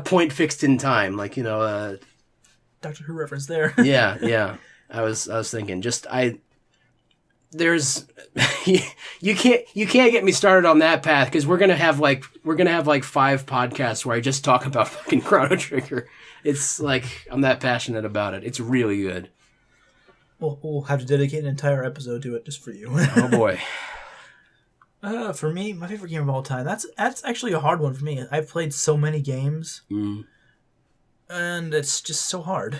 point fixed in time, like, Doctor Who reference there. Yeah. I was thinking, there's you can't get me started on that path because we're gonna have like 5 podcasts where I just talk about fucking Chrono Trigger. It's like I'm that passionate about it. It's really good. We'll have to dedicate an entire episode to it just for you. Oh boy. For me, my favorite game of all time. That's actually a hard one for me. I've played so many games, and it's just so hard.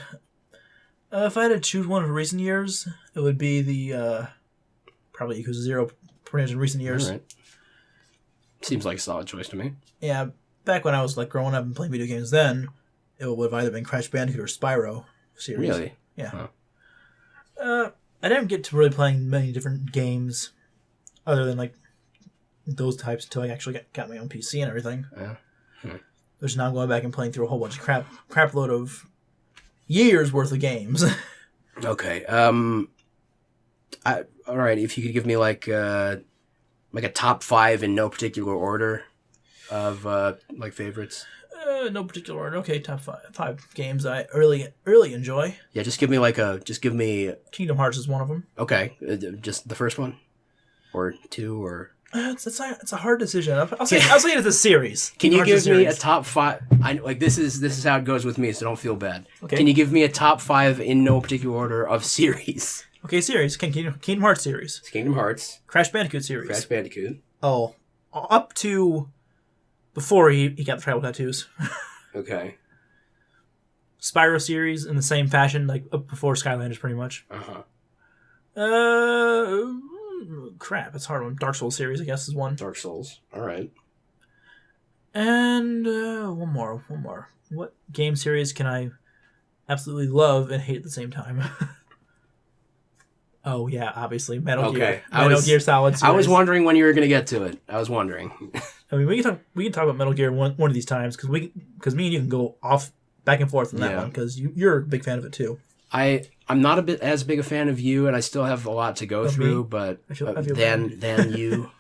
If I had to choose one of recent years, it would be the probably Yakuza 0 pretty much in recent years. All right. Seems like a solid choice to me. Yeah, back when I was like growing up and playing video games, then it would have either been Crash Bandicoot or Spyro series. Really? Yeah. Huh. I didn't get to really playing many different games, other than like those types until I actually got my own PC and everything. Yeah. Which now I'm going back and playing through a whole bunch of crap load of years worth of games. Okay. All right. If you could give me like a top 5 in no particular order of like favorites. No particular order. Okay, top five games I really enjoy. Yeah, just give me. Kingdom Hearts is one of them. Okay, just the first one, or 2, or. It's a hard decision. I'll say it's a series. Can you give me a top 5? This is how it goes with me, so don't feel bad. Okay. Can you give me a top 5 in no particular order of series? Okay, series. Kingdom Hearts series. It's Kingdom Hearts. Crash Bandicoot series. Crash Bandicoot. Oh, up to before he got the tribal tattoos. Okay. Spyro series in the same fashion, like up before Skylanders, pretty much. Crap, it's a hard one. Dark Souls series, I guess, is one. Dark Souls. All right. And one more. What game series can I absolutely love and hate at the same time? Oh yeah, obviously Metal Gear. Metal Gear Solid series. I was wondering when you were going to get to it. I was wondering. I mean, we can talk about Metal Gear one of these times because me and you can go off back and forth on that one because you're a big fan of it too. I'm not as big a fan of you, and I still have a lot to go through. But than you,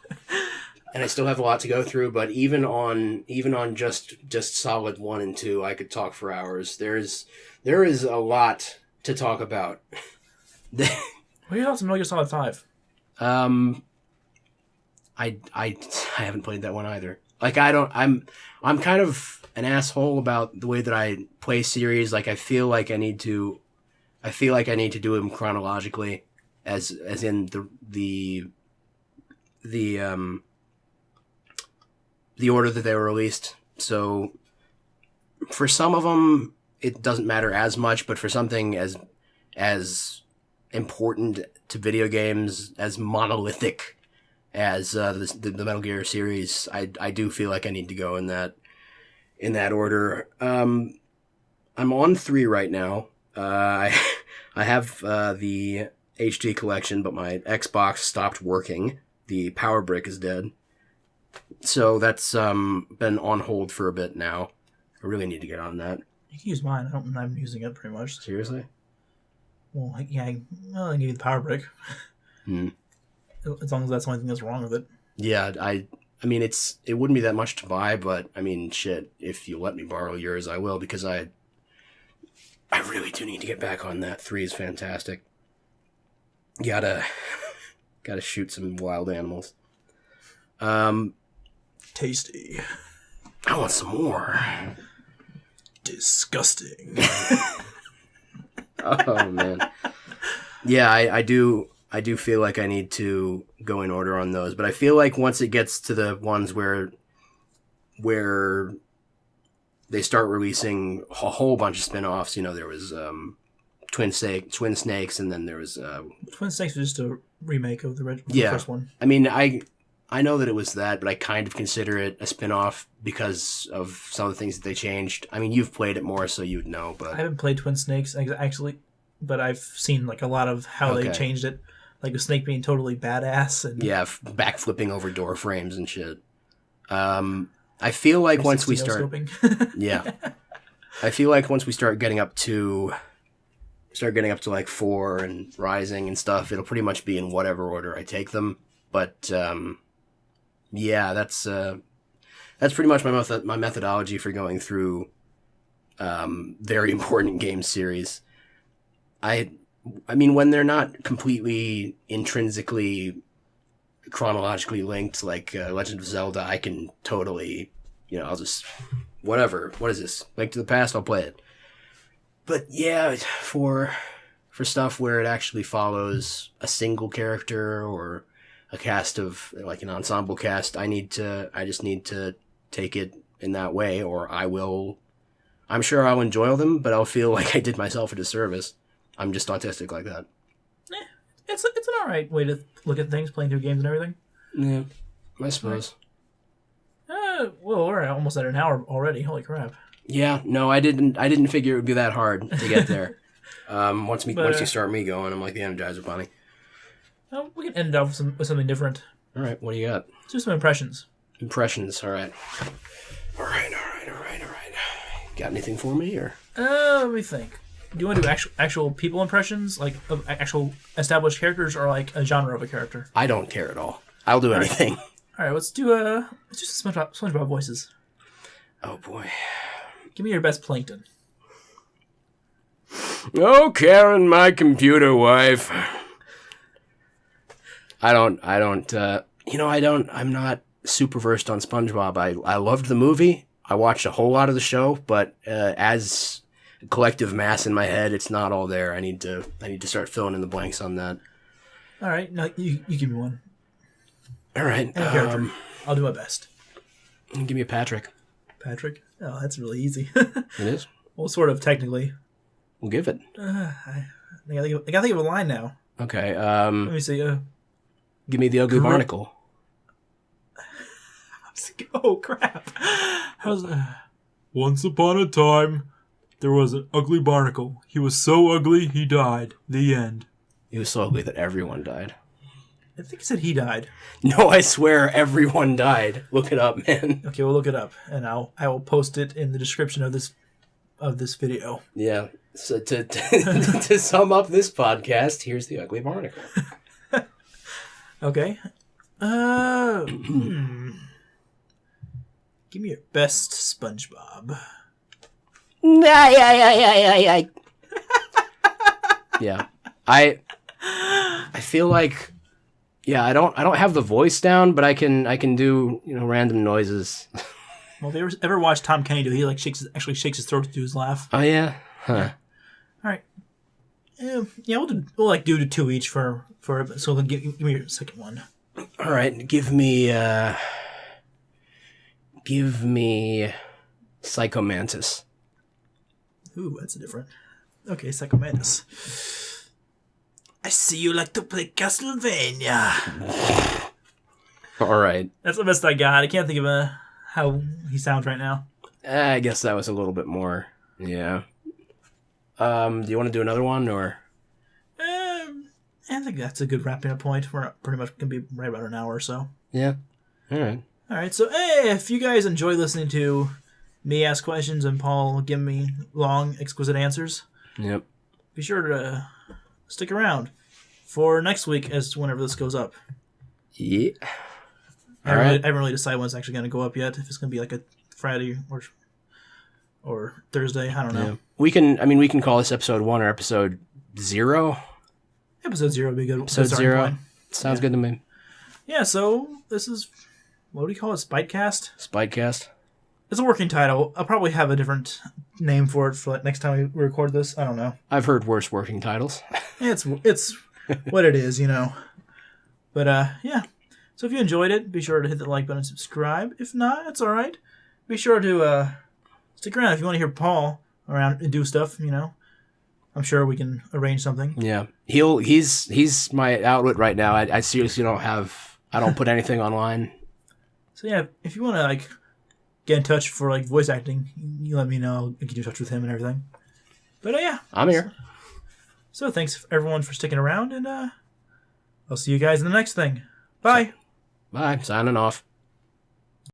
and I still have a lot to go through. But even on just solid 1 and 2, I could talk for hours. There is a lot to talk about. What are your thoughts on Metal Gear Solid 5? I haven't played that one either. Like I'm kind of an asshole about the way that I play series. Like I feel like I need to do them chronologically, as in the order that they were released. So for some of them, it doesn't matter as much, but for something as important to video games, as monolithic as the Metal Gear series, I do feel like I need to go in that order. I'm on 3 right now. I have the HD collection, but my Xbox stopped working. The power brick is dead. So that's been on hold for a bit now. I really need to get on that. You can use mine. I'm using it pretty much. Seriously? Well, yeah, I can give you the power brick. As long as that's the only thing that's wrong with it. Yeah, I mean, it wouldn't be that much to buy, but I mean, shit, if you let me borrow yours, I will, because I really do need to get back on that. 3 is fantastic. Gotta shoot some wild animals. Tasty. I want some more. Disgusting. Oh man. Yeah, I do feel like I need to go in order on those, but I feel like once it gets to the ones where they start releasing a whole bunch of spin-offs, there was Twin Snakes, and then there was Twin Snakes was just a remake of the first one. I mean, I know that it was that, but I kind of consider it a spin-off because of some of the things that they changed. I mean, you've played it more, so you'd know, but I haven't played Twin Snakes actually, but I've seen like a lot of how they changed it, like a snake being totally badass and backflipping over door frames and shit. I feel like once we start, I feel like once we start getting up to like 4 and Rising and stuff, it'll pretty much be in whatever order I take them. But yeah, that's pretty much my methodology for going through very important game series. I mean, when they're not completely intrinsically chronologically linked, like Legend of Zelda, I can totally, I'll just whatever. What is this? Link to the Past? I'll play it. But yeah, for stuff where it actually follows a single character or a cast of like an ensemble cast. I just need to take it in that way, or I'm sure I'll enjoy them, but I'll feel like I did myself a disservice. I'm just autistic like that. It's an alright way to look at things, playing through games and everything. Yeah, I suppose. Well, we're almost at an hour already. Holy crap. Yeah, no, I didn't figure it would be that hard to get there. Once you start me going, I'm like the Energizer Bunny. We can end it off with something different. All right, what do you got? Just some impressions. Impressions, all right. All right. Got anything for me, or? Let me think. Do you want to do actual people impressions, like of actual established characters, or like a genre of a character? I don't care at all. I'll do anything. All right, let's do some SpongeBob voices. Oh boy. Give me your best Plankton. Oh, Karen, my computer wife. I'm not super versed on SpongeBob. I loved the movie. I watched a whole lot of the show, but as a collective mass in my head, it's not all there. I need to start filling in the blanks on that. All right, no, you give me one. All right. Character. I'll do my best. Give me a Patrick. Patrick? Oh, that's really easy. It is? Well, sort of, technically. We'll give it. I gotta think of a line now. Okay. Let me see. Give me the ugly barnacle. Oh, crap. How's that? Once upon a time, there was an ugly barnacle. He was so ugly, he died. The end. He was so ugly that everyone died. I think he said he died. No, I swear everyone died. Look it up, man. Okay, we'll look it up, and I will post it in the description of this video. Yeah. So to sum up this podcast, here's the ugly barnacle. Okay. Give me your best SpongeBob. Yeah. I feel like, yeah, I don't have the voice down, but I can do, random noises. Well, if you ever watch Tom Kenny do, he like actually shakes his throat to do his laugh. Oh yeah. Huh. All right. Yeah, we'll do 2 each for so give me your second one. All right, give me Psychomantis. Ooh, that's a different. Okay, Psychomantis. I see you like to play Castlevania. All right. That's the best I got. I can't think of how he sounds right now. I guess that was a little bit more. Yeah. Do you want to do another one, or? I think that's a good wrapping up point. We're pretty much going to be right about an hour or so. Yeah. All right. All right. So, hey, if you guys enjoy listening to me ask questions and Paul give me long, exquisite answers, yep, be sure to stick around for next week as whenever this goes up. Yeah. I haven't really decided when it's actually going to go up yet. If it's going to be like a Friday or Thursday, I don't know. Yeah. We can call this episode 1 or episode 0. Episode 0 would be good. Episode 0. Sounds good to me. Yeah, so this is, what do you call it, Spitecast? Spitecast. It's a working title. I'll probably have a different name for it for like next time we record this. I don't know. I've heard worse working titles. It's what it is, But yeah. So if you enjoyed it, be sure to hit the like button and subscribe. If not, it's all right. Be sure to stick around if you want to hear Paul around and do stuff. I'm sure we can arrange something. Yeah, he's my outlet right now. I seriously I don't put anything online. So yeah, if you want to get in touch for voice acting, you let me know. I can get in touch with him and everything. But yeah, I'm here. So thanks everyone for sticking around, and I'll see you guys in the next thing. Bye. Bye. Signing off.